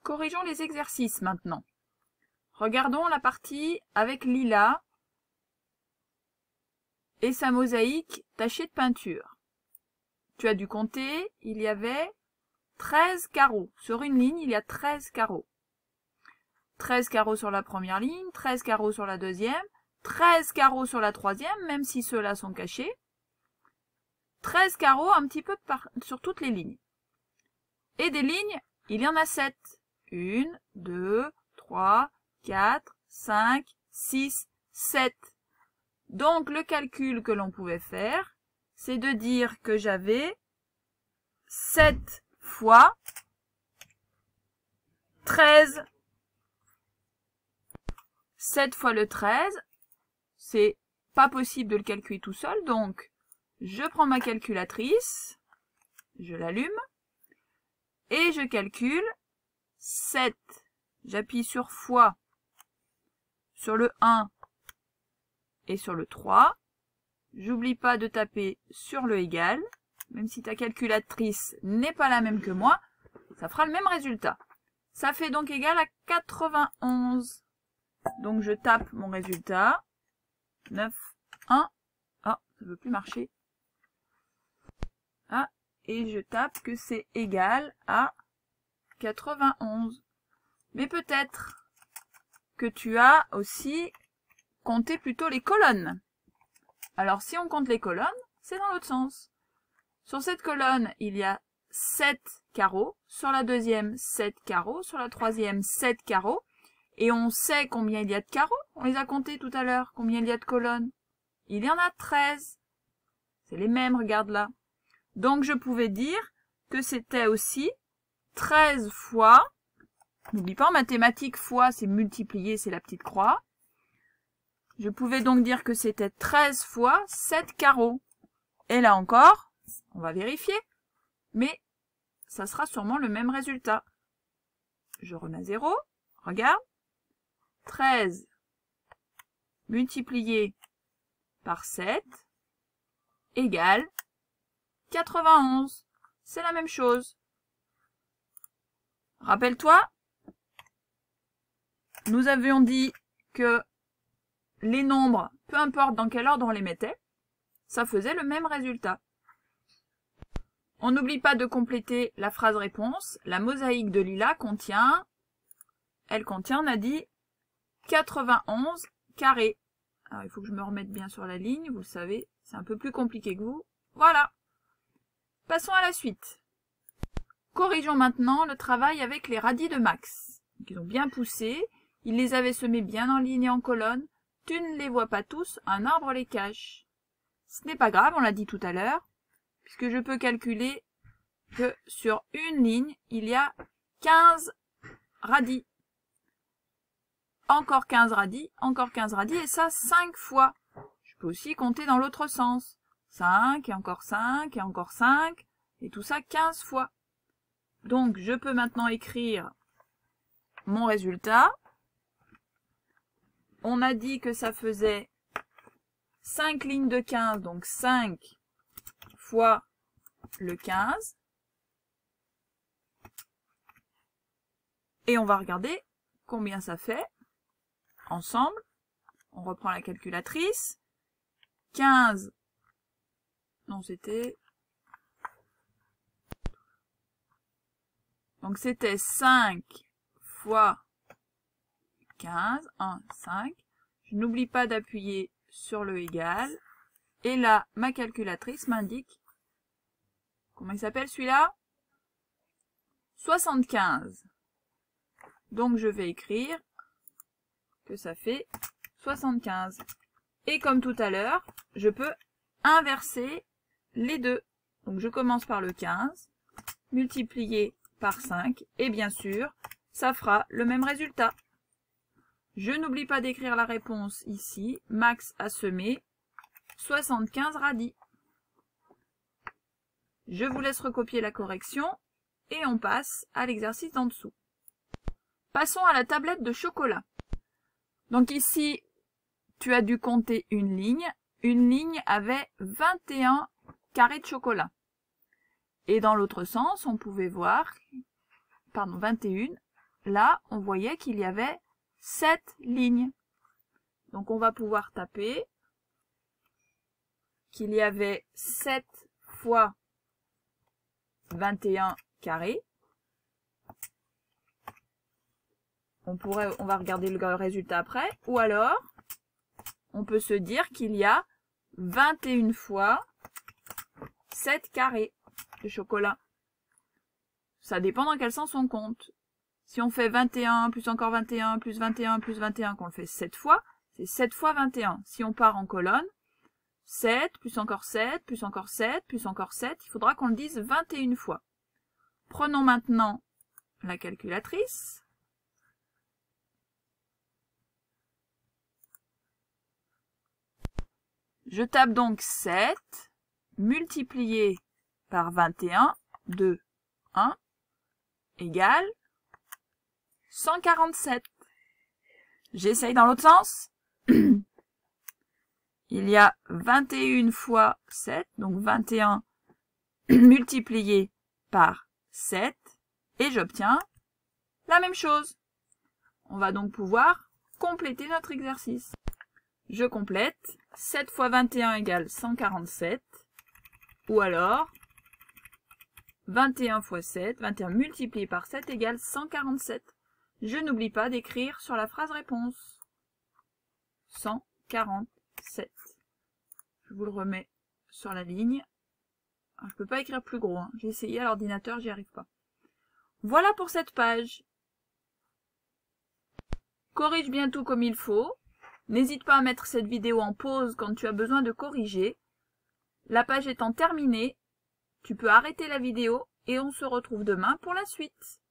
Corrigeons les exercices maintenant. Regardons la partie avec Lila et sa mosaïque tachée de peinture. Tu as dû compter, il y avait 13 carreaux. Sur une ligne, il y a 13 carreaux. 13 carreaux sur la première ligne, 13 carreaux sur la deuxième, 13 carreaux sur la troisième, même si ceux-là sont cachés. 13 carreaux un petit peu sur toutes les lignes. Et des lignes, il y en a 7. 1, 2, 3, 4, 5, 6, 7. Donc le calcul que l'on pouvait faire, c'est de dire que j'avais 7 fois 13. 7 fois le 13, c'est pas possible de le calculer tout seul, donc je prends ma calculatrice, je l'allume, et je calcule 7. J'appuie sur fois sur le 1 et sur le 3. J'oublie pas de taper sur le égal, même si ta calculatrice n'est pas la même que moi, ça fera le même résultat. Ça fait donc égal à 91. Donc je tape mon résultat. 9, 1. Ah, ça ne veut plus marcher. Ah, et je tape que c'est égal à 91. Mais peut-être que tu as aussi compté plutôt les colonnes. Alors si on compte les colonnes, c'est dans l'autre sens. Sur cette colonne, il y a 7 carreaux. Sur la deuxième, 7 carreaux. Sur la troisième, 7 carreaux. Et on sait combien il y a de carreaux. On les a comptés tout à l'heure. Combien il y a de colonnes? Il y en a 13. C'est les mêmes, regarde là. Donc je pouvais dire que c'était aussi 13 fois. N'oublie pas, en mathématiques, fois, c'est multiplier, c'est la petite croix. Je pouvais donc dire que c'était 13 fois 7 carreaux. Et là encore, on va vérifier. Mais ça sera sûrement le même résultat. Je remets à 0. Regarde. 13 multiplié par 7 égale 91. C'est la même chose. Rappelle-toi, nous avions dit que les nombres, peu importe dans quel ordre on les mettait, ça faisait le même résultat. On n'oublie pas de compléter la phrase réponse. La mosaïque de Lila contient, on a dit, 91 carrés. Alors, il faut que je me remette bien sur la ligne, vous le savez, c'est un peu plus compliqué que vous. Voilà. Passons à la suite. Corrigeons maintenant le travail avec les radis de Max. Ils ont bien poussé, il les avait semés bien en ligne et en colonne. Tu ne les vois pas tous, un arbre les cache. Ce n'est pas grave, on l'a dit tout à l'heure, puisque je peux calculer que sur une ligne, il y a 15 radis. Encore 15 radis, et ça 5 fois. Je peux aussi compter dans l'autre sens. 5, et encore 5, et encore 5, et tout ça 15 fois. Donc, je peux maintenant écrire mon résultat. On a dit que ça faisait 5 lignes de 15, donc 5 fois le 15. Et on va regarder combien ça fait. Ensemble, on reprend la calculatrice. 15, non c'était... Donc c'était 5 fois 15, 1, 5. Je n'oublie pas d'appuyer sur le égal. Et là, ma calculatrice m'indique, comment il s'appelle celui-là? 75. Donc je vais écrire que ça fait 75. Et comme tout à l'heure, je peux inverser les deux. Donc je commence par le 15, multiplié par 5, et bien sûr, ça fera le même résultat. Je n'oublie pas d'écrire la réponse ici. Max a semé 75 radis. Je vous laisse recopier la correction et on passe à l'exercice d'en dessous. Passons à la tablette de chocolat. Donc ici, tu as dû compter une ligne. Une ligne avait 21 carrés de chocolat. Et dans l'autre sens, on pouvait voir, 21, là, on voyait qu'il y avait 7 lignes. Donc on va pouvoir taper qu'il y avait 7 fois 21 carrés. On va regarder le résultat après. Ou alors, on peut se dire qu'il y a 21 fois 7 carrés de chocolat. Ça dépend dans quel sens on compte. Si on fait 21, plus encore 21, plus 21, plus 21, qu'on le fait 7 fois, c'est 7 fois 21. Si on part en colonne, 7, plus encore 7, plus encore 7, plus encore 7, il faudra qu'on le dise 21 fois. Prenons maintenant la calculatrice. Je tape donc 7 multiplié par 21, 2, 1, égale 147. J'essaye dans l'autre sens. Il y a 21 fois 7, donc 21 multiplié par 7, et j'obtiens la même chose. On va donc pouvoir compléter notre exercice. Je complète. 7 fois 21 égale 147. Ou alors, 21 fois 7, 21 multiplié par 7 égale 147. Je n'oublie pas d'écrire sur la phrase réponse. 147. Je vous le remets sur la ligne. Alors, je ne peux pas écrire plus gros. J'ai essayé à l'ordinateur, j'y arrive pas. Voilà pour cette page. Corrige bien tout comme il faut. N'hésite pas à mettre cette vidéo en pause quand tu as besoin de corriger. La page étant terminée, tu peux arrêter la vidéo et on se retrouve demain pour la suite.